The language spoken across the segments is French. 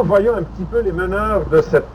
Voyons un petit peu les meneurs de cette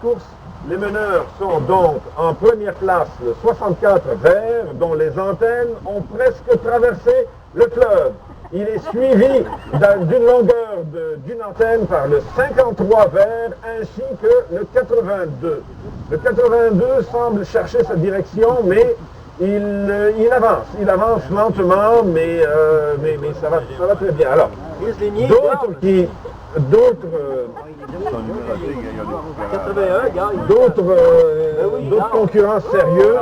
course. Les meneurs sont donc en première place le 64 vert, dont les antennes ont presque traversé le fleuve. Il est suivi d'une longueur d'une antenne par le 53 vert ainsi que le 82. Le 82 semble chercher sa direction, mais il avance lentement, mais ça va très bien. Alors, d'autres concurrents sérieux,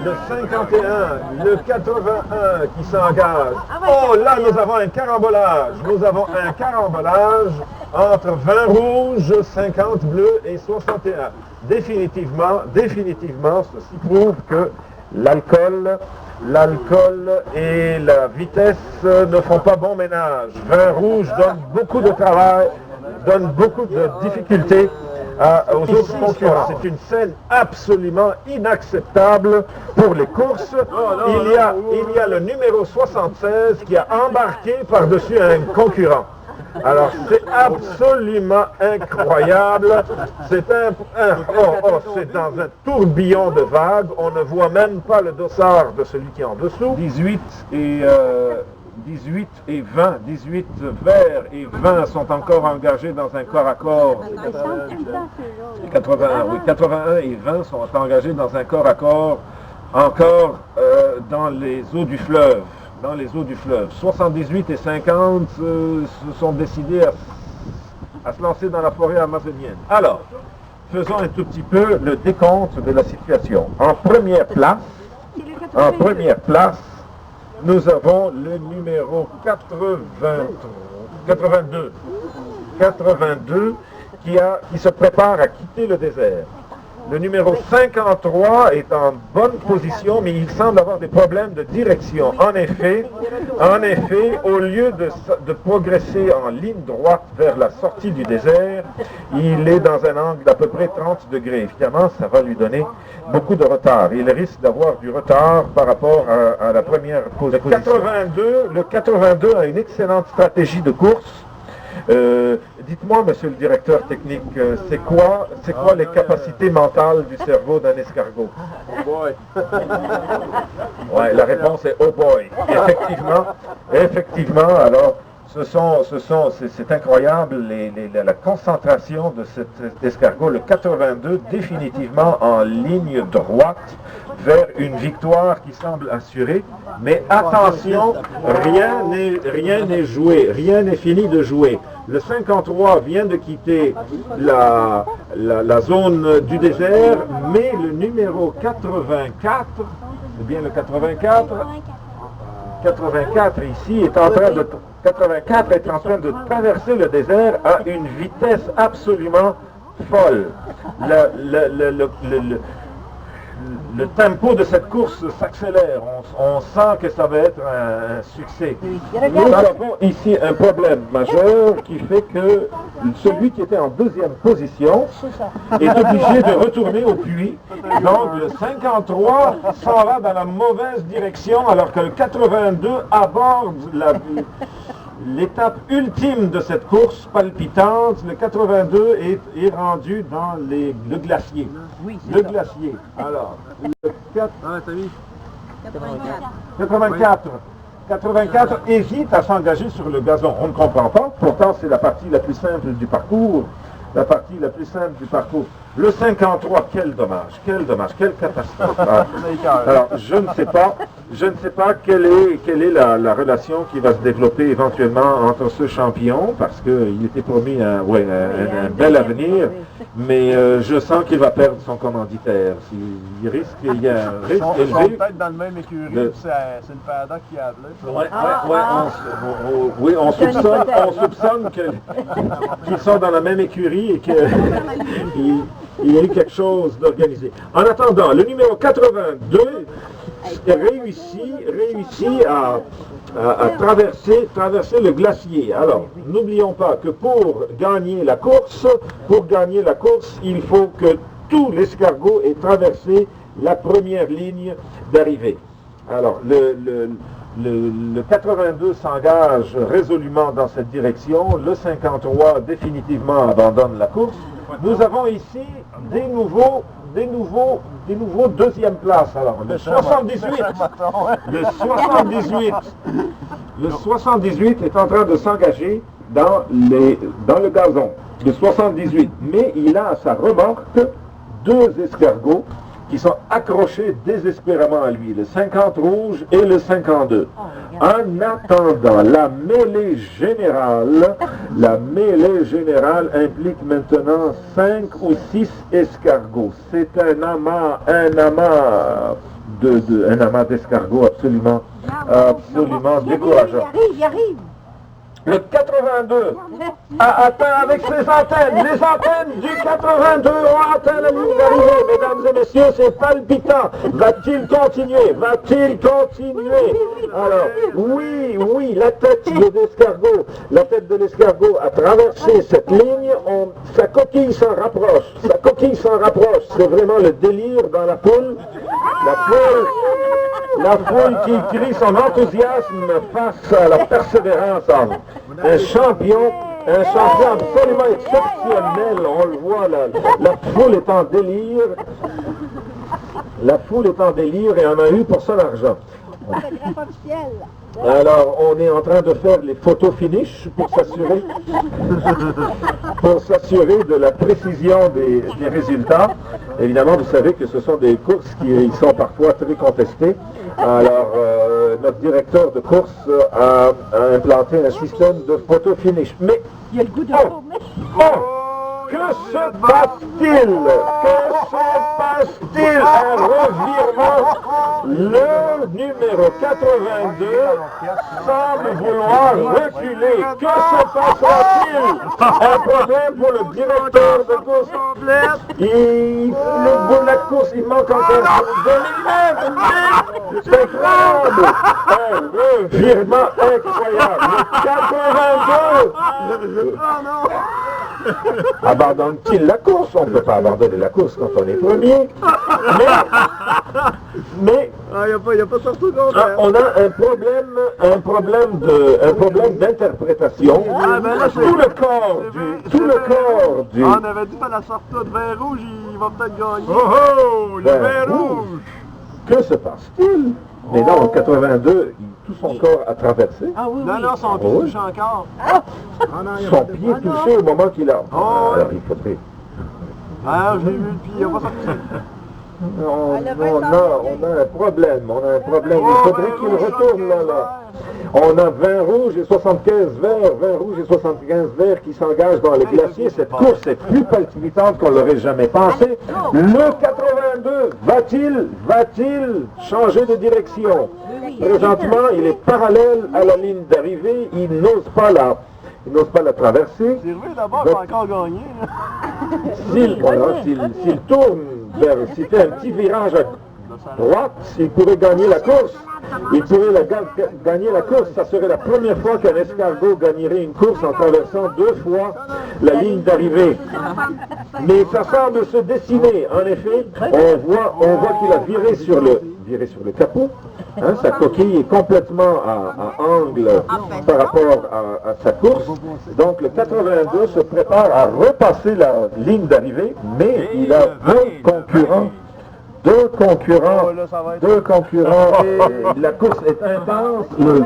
le 51, le 81 qui s'engagent. Oh là, nous avons un carambolage. Nous avons un carambolage entre 20 rouges, 50 bleus et 61. Définitivement, ceci prouve que l'alcool et la vitesse ne font pas bon ménage. 20 rouge donne beaucoup de travail, donne beaucoup de difficultés aux autres concurrents. C'est une scène absolument inacceptable pour les courses. Il y a le numéro 76 qui a embarqué par-dessus un concurrent. Alors, c'est absolument incroyable. C'est c'est dans un tourbillon de vagues. On ne voit même pas le dossard de celui qui est en dessous. 18 et 20, 18 verts et 20 sont encore engagés dans un corps à corps. 81 et 20 sont engagés dans un corps à corps encore dans les eaux du fleuve. 78 et 50 se sont décidés à se lancer dans la forêt amazonienne. Alors, faisons un tout petit peu le décompte de la situation. En première place, nous avons le numéro 82 qui se prépare à quitter le désert. Le numéro 53 est en bonne position, mais il semble avoir des problèmes de direction. En effet, au lieu de progresser en ligne droite vers la sortie du désert, il est dans un angle d'à peu près 30 degrés. Évidemment, ça va lui donner beaucoup de retard. Il risque d'avoir du retard par rapport à la première position. Le 82 a une excellente stratégie de course. Dites-moi, monsieur le directeur technique, c'est quoi les capacités mentales du cerveau d'un escargot? Oh boy! Ouais, la réponse est oh boy. Effectivement, alors, c'est incroyable la concentration de cet escargot, le 82, définitivement en ligne droite vers une victoire qui semble assurée. Mais attention, rien n'est joué, rien n'est fini de jouer. Le 53 vient de quitter la zone du désert, mais le numéro 84, c'est bien le 84 ici est en train de 84 est en train de traverser le désert à une vitesse absolument folle. Le tempo de cette course s'accélère. On sent que ça va être un succès. Nous avons ici un problème majeur qui fait que celui qui était en deuxième position est obligé de retourner au puits. Donc le 53 s'en va dans la mauvaise direction alors que le 82 aborde l'étape ultime de cette course palpitante. Le 82 est rendu dans le glacier. Le glacier. Alors, le 84 hésite à s'engager sur le gazon. On ne comprend pas. Pourtant, c'est la partie la plus simple du parcours. Le 53, quel dommage, quelle catastrophe. Alors, je ne sais pas quelle est la relation qui va se développer éventuellement entre ce champion, parce qu'il était promis un bel avenir, mais je sens qu'il va perdre son commanditaire. Il y a un risque élevé. Ils sont peut-être dans le même écurie, c'est le paddock qui a appelé. Oui, on soupçonne qu'ils sont dans la même écurie et qu'il y a eu quelque chose d'organisé. En attendant, le numéro 82 réussit à traverser le glacier. Alors, n'oublions pas que pour gagner la course, il faut que tout l'escargot ait traversé la première ligne d'arrivée. Alors, Le 82 s'engage résolument dans cette direction. Le 53 définitivement abandonne la course. Nous avons ici des nouveaux deuxième place. Alors, le 78 est en train de s'engager dans le gazon. Le 78. Mais il a à sa remorque 2 escargots qui sont accrochés désespérément à lui, le 50 rouge et le 52. En attendant, la mêlée générale implique maintenant 5 ou 6 escargots. C'est un amas d'escargots absolument décourageant. Il arrive. Le 82 a atteint avec ses antennes, les antennes du 82 ont atteint la ligne d'arrivée. Mesdames et messieurs, c'est palpitant. Va-t-il continuer? Alors, oui, la tête de l'escargot a traversé cette ligne, sa coquille s'en rapproche. C'est vraiment le délire dans la foule. La foule qui crie son enthousiasme face à la persévérance. Un champion absolument exceptionnel, on le voit, la foule est en délire. Et on a eu pour ça l'argent. Alors, on est en train de faire les photos finish pour s'assurer de la précision des résultats. Évidemment, vous savez que ce sont des courses qui sont parfois très contestées. Alors, notre directeur de course a implanté un système de photo finish. Mais, il y a le goût de que se passe-t-il? Un revirement. Le numéro 82 semble vouloir reculer. Que se passera-t-il? Un problème pour le directeur de course. Le bout de la course, il manque encore 2 millimètres. C'est incroyable. Un revirement incroyable. Le 82. Abandonne-t-il la course? On ne peut pas abandonner la course quand on est premier. Mais il n'y a pas sorti on a un problème d'interprétation. Tout le corps du... On avait dit à la sortie de vin rouge, il va peut-être gagner. Le vin rouge! Que se passe-t-il? Mais non, en 82, tout son corps a traversé. Non, son pied touche encore. Son pied touché au moment qu'il a... Alors, il faudrait... j'ai vu le pied, il n'y a pas sorti. On a un problème. Il faudrait qu'il retourne là. On a 20 rouges et 75 verts qui s'engagent dans les glaciers. Cette course est plus palpitante qu'on l'aurait jamais pensé. Le 82 va-t-il changer de direction? Présentement, il est parallèle à la ligne d'arrivée. Il n'ose pas la traverser. C'est vrai d'abord qu'il a encore gagné. S'il tourne s'il fait un petit virage à droite, s'il pourrait gagner la course, ça serait la première fois qu'un escargot gagnerait une course en traversant 2 fois la ligne d'arrivée. Mais ça semble se dessiner. En effet, on voit qu'il a viré sur le capot. Sa coquille est complètement à angle par rapport à sa course. Donc le 82 se prépare à repasser la ligne d'arrivée, mais il a 2 concurrents, et la course est intense. Le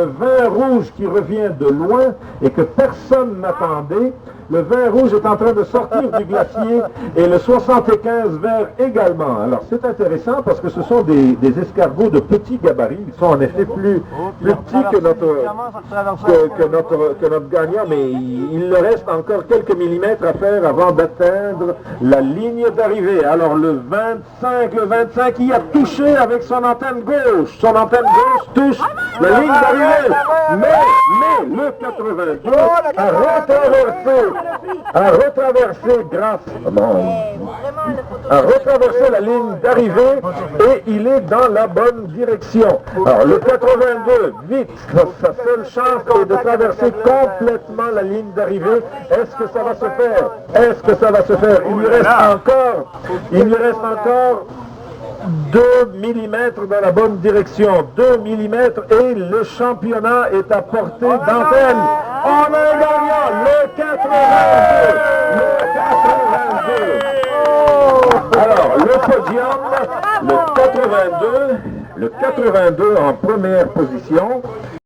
vin rouge qui revient de loin et que personne n'attendait. Le vin rouge est en train de sortir du glacier et le 75 vert également. Alors c'est intéressant parce que ce sont des escargots de petits gabarits. Ils sont en effet plus petits que notre gagnant, mais il leur reste encore quelques millimètres à faire avant d'atteindre la ligne d'arrivée. Alors le 25 il a touché avec son antenne gauche. Son antenne gauche touche la ligne d'arrivée. Mais le 82 a retraversé la ligne d'arrivée et il est dans la bonne direction. Alors le 82, vite, sa seule chance est de traverser complètement la ligne d'arrivée. Est-ce que ça va se faire? Il lui reste encore 2 mm dans la bonne direction. 2 mm et le championnat est à portée d'antenne. On a un gagnant, le 82. Le 82. Alors, le podium, le 82 en première position.